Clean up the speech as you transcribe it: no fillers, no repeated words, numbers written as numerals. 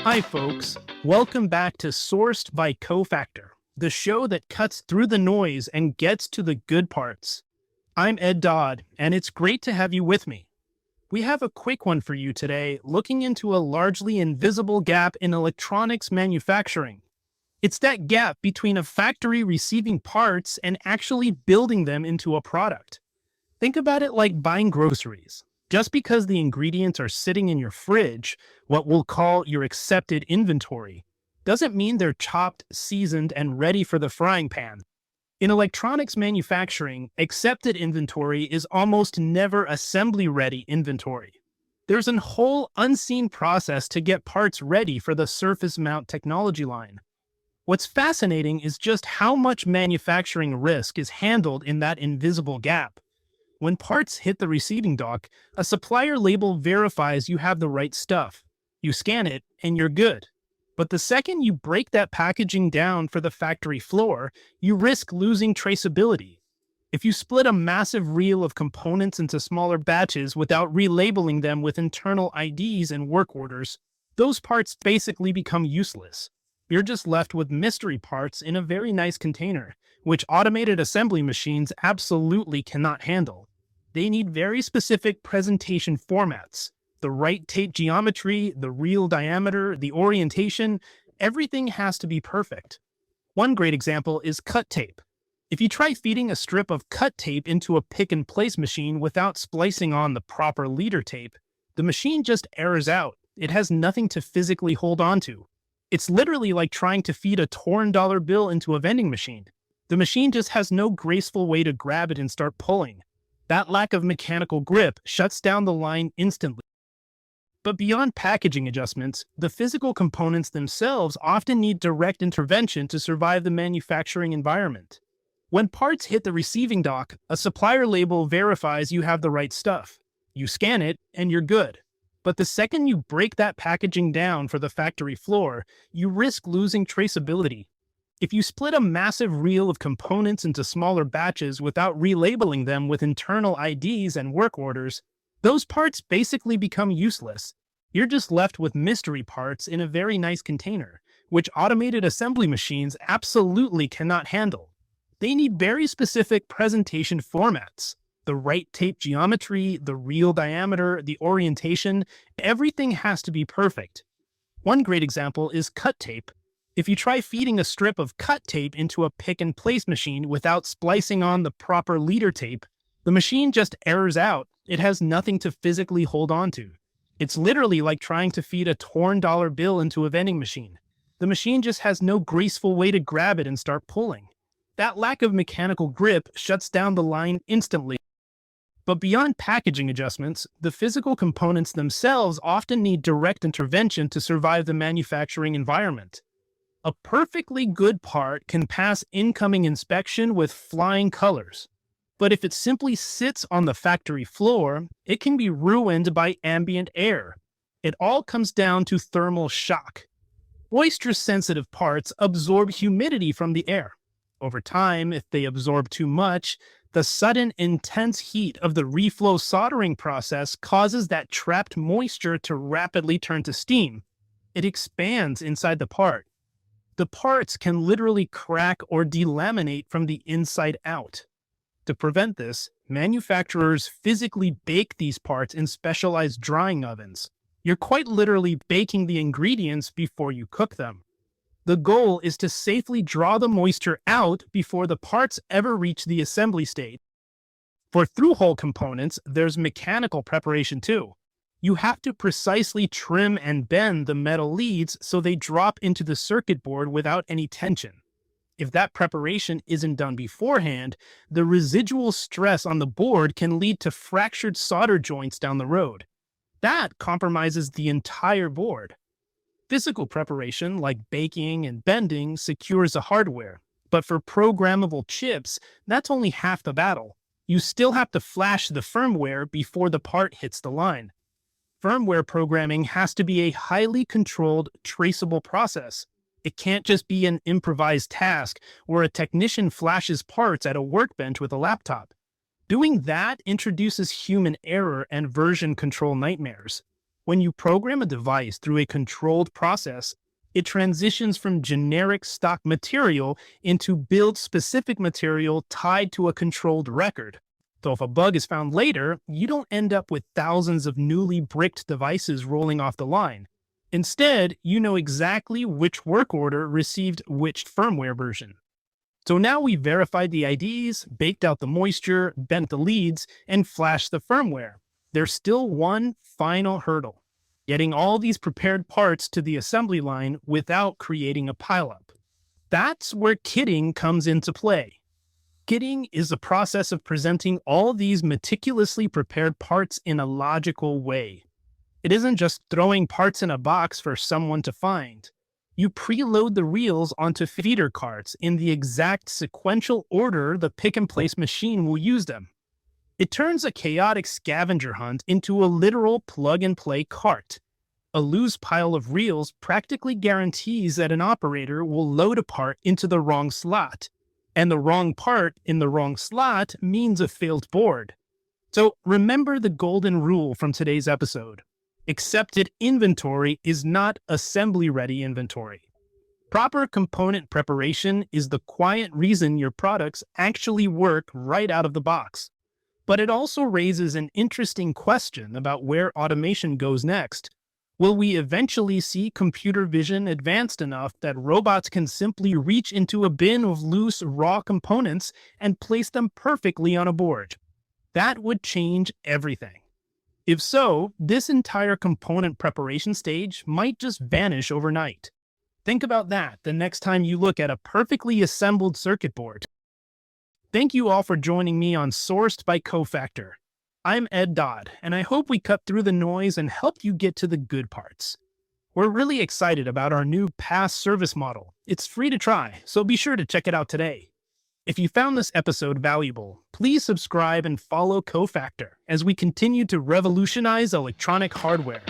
Hi, folks. Welcome back to Sourced by Cofactor, the show that cuts through the noise and gets to the good parts. I'm Ed Dodd, and it's great to have you with me. We have a quick one for you today, looking into a largely invisible gap in electronics manufacturing. It's that gap between a factory receiving parts and actually building them into a product. Think about it like buying groceries. Just because the ingredients are sitting in your fridge, what we'll call your accepted inventory, doesn't mean they're chopped, seasoned, and ready for the frying pan. In electronics manufacturing, accepted inventory is almost never assembly-ready inventory. There's a whole unseen process to get parts ready for the surface mount technology line. What's fascinating is just how much manufacturing risk is handled in that invisible gap. When parts hit the receiving dock, a supplier label verifies you have the right stuff. You scan it, and you're good. But the second you break that packaging down for the factory floor, you risk losing traceability. If you split a massive reel of components into smaller batches without relabeling them with internal IDs and work orders, those parts basically become useless. You're just left with mystery parts in a very nice container, which automated assembly machines absolutely cannot handle. They need very specific presentation formats. The right tape geometry, the reel diameter, the orientation, everything has to be perfect. One great example is cut tape. If you try feeding a strip of cut tape into a pick-and-place machine without splicing on the proper leader tape, the machine just errors out. It has nothing to physically hold on to. It's literally like trying to feed a torn dollar bill into a vending machine. The machine just has no graceful way to grab it and start pulling. That lack of mechanical grip shuts down the line instantly. But beyond packaging adjustments, the physical components themselves often need direct intervention to survive the manufacturing environment. When parts hit the receiving dock, a supplier label verifies you have the right stuff. You scan it, and you're good. But the second you break that packaging down for the factory floor, you risk losing traceability. If you split a massive reel of components into smaller batches without relabeling them with internal IDs and work orders, those parts basically become useless. You're just left with mystery parts in a very nice container, which automated assembly machines absolutely cannot handle. They need very specific presentation formats. The right tape geometry, the reel diameter, the orientation, everything has to be perfect. One great example is cut tape. If you try feeding a strip of cut tape into a pick-and-place machine without splicing on the proper leader tape, the machine just errors out. It has nothing to physically hold on to. It's literally like trying to feed a torn dollar bill into a vending machine. The machine just has no graceful way to grab it and start pulling. That lack of mechanical grip shuts down the line instantly. But beyond packaging adjustments, the physical components themselves often need direct intervention to survive the manufacturing environment. A perfectly good part can pass incoming inspection with flying colors. But if it simply sits on the factory floor, it can be ruined by ambient air. It all comes down to thermal shock. Moisture-sensitive parts absorb humidity from the air. Over time, if they absorb too much, the sudden intense heat of the reflow soldering process causes that trapped moisture to rapidly turn to steam. It expands inside the part. The parts can literally crack or delaminate from the inside out. To prevent this, manufacturers physically bake these parts in specialized drying ovens. You're quite literally baking the ingredients before you cook them. The goal is to safely draw the moisture out before the parts ever reach the assembly state. For through-hole components, there's mechanical preparation too. You have to precisely trim and bend the metal leads so they drop into the circuit board without any tension. If that preparation isn't done beforehand, the residual stress on the board can lead to fractured solder joints down the road. That compromises the entire board. Physical preparation, like baking and bending, secures the hardware. But for programmable chips, that's only half the battle. You still have to flash the firmware before the part hits the line. Firmware programming has to be a highly controlled, traceable process. It can't just be an improvised task where a technician flashes parts at a workbench with a laptop. Doing that introduces human error and version control nightmares. When you program a device through a controlled process, it transitions from generic stock material into build-specific material tied to a controlled record. So if a bug is found later, you don't end up with thousands of newly bricked devices rolling off the line. Instead, you know exactly which work order received which firmware version. So now we verified the IDs, baked out the moisture, bent the leads, and flashed the firmware. There's still one final hurdle: getting all these prepared parts to the assembly line without creating a pileup. That's where kitting comes into play. Kitting is the process of presenting all these meticulously prepared parts in a logical way. It isn't just throwing parts in a box for someone to find. You preload the reels onto feeder carts in the exact sequential order the pick-and-place machine will use them. It turns a chaotic scavenger hunt into a literal plug-and-play cart. A loose pile of reels practically guarantees that an operator will load a part into the wrong slot, and the wrong part in the wrong slot means a failed board. So remember the golden rule from today's episode: accepted inventory is not assembly-ready inventory. Proper component preparation is the quiet reason your products actually work right out of the box. But it also raises an interesting question about where automation goes next. Will we eventually see computer vision advanced enough that robots can simply reach into a bin of loose, raw components and place them perfectly on a board? That would change everything. If so, this entire component preparation stage might just vanish overnight. Think about that the next time you look at a perfectly assembled circuit board. Thank you all for joining me on Sourced by Cofactor. I'm Ed Dodd, and I hope we cut through the noise and helped you get to the good parts. We're really excited about our new PaaS service model. It's free to try, so be sure to check it out today. If you found this episode valuable, please subscribe and follow Cofactor as we continue to revolutionize electronic hardware.